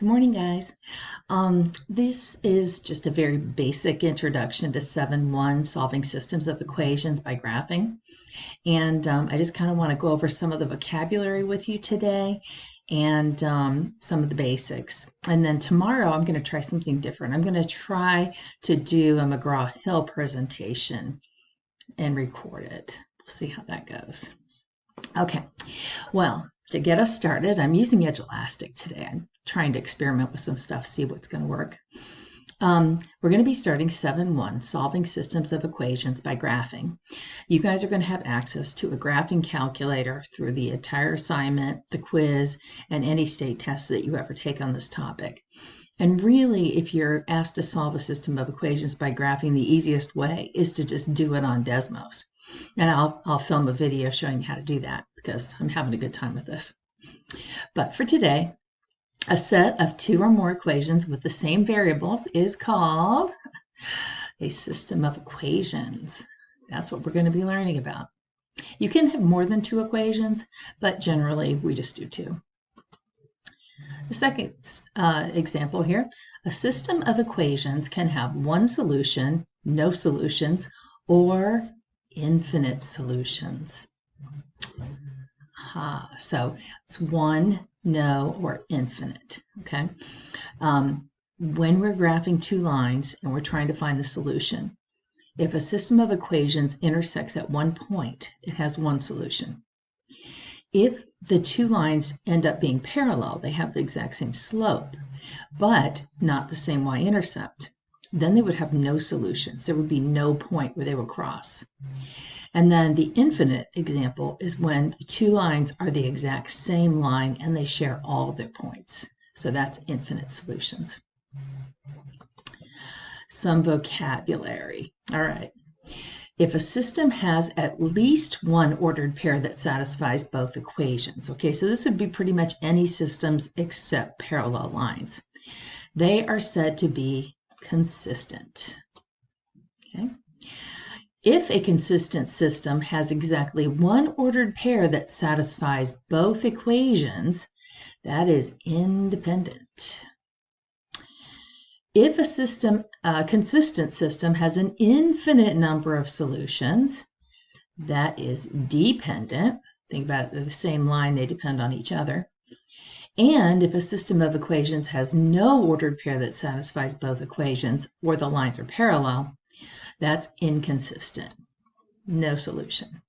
Good morning, guys. This is just a very basic introduction to 7-1, solving systems of equations by graphing. And I just kind of want to go over some of the vocabulary with you today and some of the basics. And then tomorrow I'm going to try something different. I'm going to try to do a McGraw-Hill presentation and record it. We'll see how that goes. Okay, well, to get us started, I'm using Edulastic today. I'm trying to experiment with some stuff, see what's going to work. We're going to be starting 7-1, solving systems of equations by graphing. You guys are going to have access to a graphing calculator through the entire assignment, the quiz, and any state tests that you ever take on this topic. And really, if you're asked to solve a system of equations by graphing, the easiest way is to just do it on Desmos. And I'll film a video showing you how to do that because I'm having a good time with this. But for today, a set of two or more equations with the same variables is called a system of equations. That's what we're going to be learning about. You can have more than two equations, but generally we just do two. The second example here, a system of equations can have one solution, no solutions, or infinite solutions. So it's one, no, or infinite, okay? When we're graphing two lines and we're trying to find the solution, if a system of equations intersects at one point, it has one solution. If the two lines end up being parallel, they have the exact same slope, but not the same y-intercept, then they would have no solutions. There would be no point where they would cross. And then the infinite example is when two lines are the exact same line and they share all their points. So that's infinite solutions. Some vocabulary. All right. If a system has at least one ordered pair that satisfies both equations. Okay, so this would be pretty much any systems except parallel lines. They are said to be consistent. Okay. If a consistent system has exactly one ordered pair that satisfies both equations, that is independent. If a consistent system has an infinite number of solutions, that is dependent. Think about it, the same line, they depend on each other. And if a system of equations has no ordered pair that satisfies both equations, or the lines are parallel, that's inconsistent. No solution.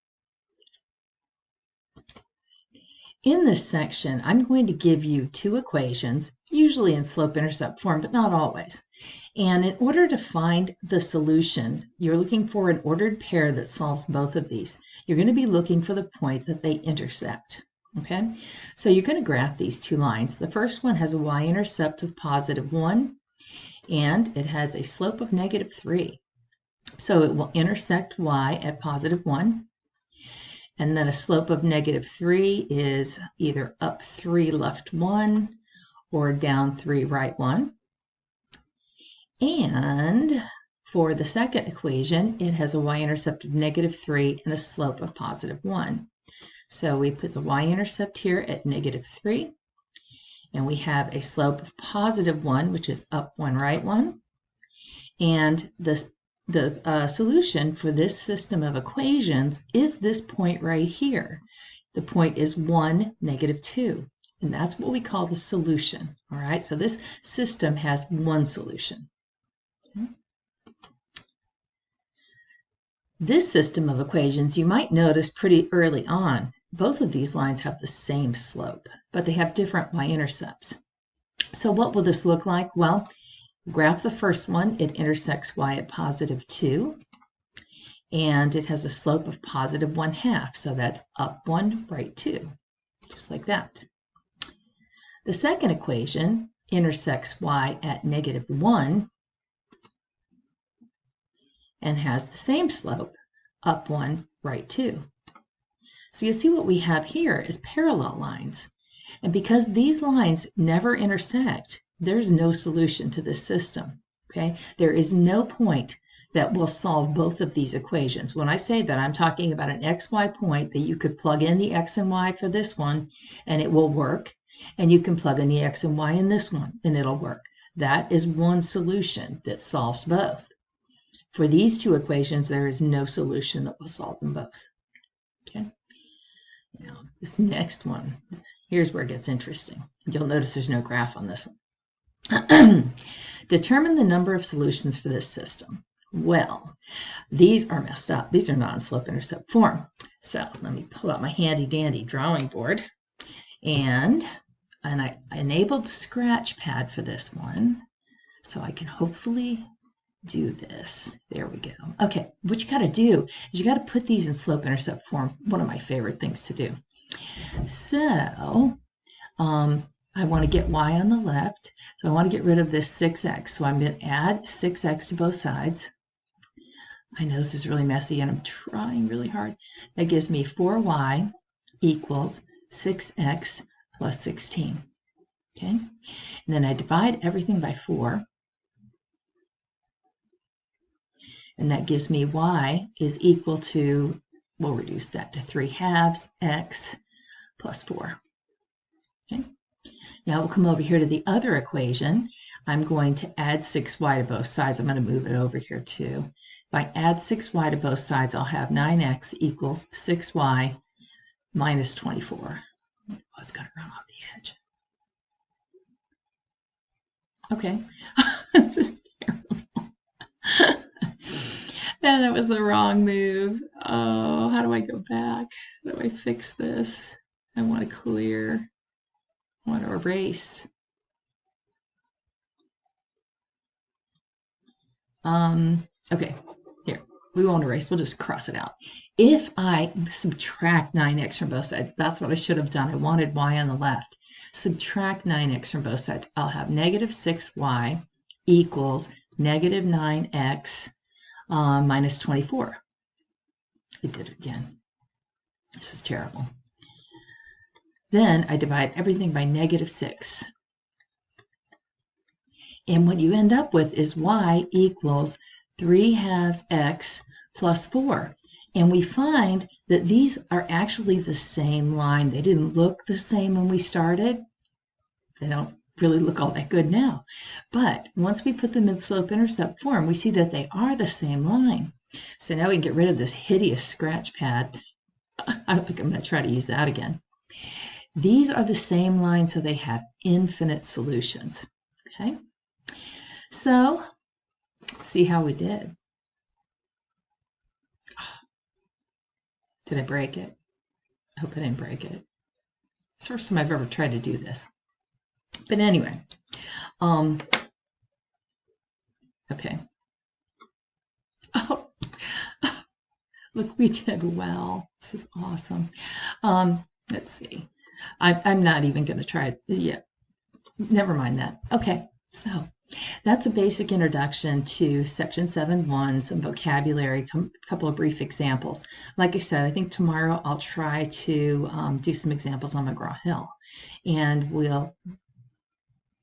In this section, I'm going to give you two equations, usually in slope-intercept form, but not always. And in order to find the solution, you're looking for an ordered pair that solves both of these. You're going to be looking for the point that they intersect. Okay? So you're going to graph these two lines. The first one has a y-intercept of +1, and it has a slope of -3. So it will intersect y at +1. And then a slope of -3 is either up 3 left 1 or down 3 right 1. And for the second equation, it has a y-intercept of -3 and a slope of +1. So we put the y-intercept here at -3. And we have a slope of +1, which is up 1 right 1. And the solution for this system of equations is this point right here. The point is 1, -2, and that's what we call the solution. All right, so this system has one solution. Okay. This system of equations, you might notice pretty early on, both of these lines have the same slope, but they have different y-intercepts. So what will this look like? Well, graph the first one, it intersects y at +2, and it has a slope of +1/2, so that's up 1, right 2, just like that. The second equation intersects y at -1 and has the same slope, up 1, right 2. So you see what we have here is parallel lines, and because these lines never intersect, there's no solution to this system, okay? There is no point that will solve both of these equations. When I say that, I'm talking about an xy point that you could plug in the x and y for this one, and it will work. And you can plug in the x and y in this one, and it'll work. That is one solution that solves both. For these two equations, there is no solution that will solve them both. Okay. Now, this next one, here's where it gets interesting. You'll notice there's no graph on this one. Determine the number of solutions for this system. Well, these are messed up. These are not in slope-intercept form. So let me pull out my handy-dandy drawing board. And I enabled Scratchpad for this one, so I can hopefully do this. There we go. Okay, what you got to do is you got to put these in slope-intercept form. One of my favorite things to do. So I want to get y on the left, so I want to get rid of this 6x. So I'm going to add 6x to both sides. I know this is really messy, and I'm trying really hard. That gives me 4y equals 6x plus 16. Okay, and then I divide everything by 4. And that gives me y is equal to, we'll reduce that to 3/2 x plus 4. Okay. Now we'll come over here to the other equation. I'm going to add 6y to both sides. I'm going to move it over here too. If I add 6y to both sides, I'll have 9x equals 6y minus 24. Oh, it's going to run off the edge. Okay. This is terrible. And that was the wrong move. Oh, how do I go back? How do I fix this? I want to clear. I want to erase. Okay, here. We won't erase. We'll just cross it out. If I subtract 9x from both sides, that's what I should have done. I wanted y on the left. Subtract 9x from both sides. I'll have negative 6y equals negative 9x minus 24. I did it again. This is terrible. Then I divide everything by negative 6. And what you end up with is y equals 3/2 x plus 4. And we find that these are actually the same line. They didn't look the same when we started. They don't really look all that good now. But once we put them in slope-intercept form, we see that they are the same line. So now we can get rid of this hideous scratch pad. I don't think I'm going to try to use that again. These are the same line, so they have infinite solutions. Okay? So, let's see how we did. Did I break it? I hope I didn't break it. It's the first time I've ever tried to do this. But anyway, okay. Oh, look, we did well. This is awesome. Let's see. I'm not even going to try it yet. Never mind that. Okay, so that's a basic introduction to Section 7.1, some vocabulary, a couple of brief examples. Like I said, I think tomorrow I'll try to do some examples on McGraw-Hill, and we'll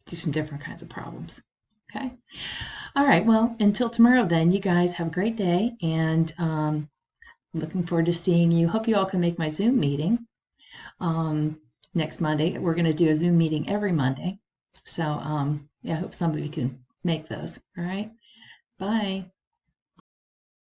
do some different kinds of problems. Okay? All right, well, until tomorrow then, you guys have a great day, and looking forward to seeing you. Hope you all can make my Zoom meeting next Monday. We're going to do a Zoom meeting every Monday. So, yeah, I hope somebody can make those. All right. Bye.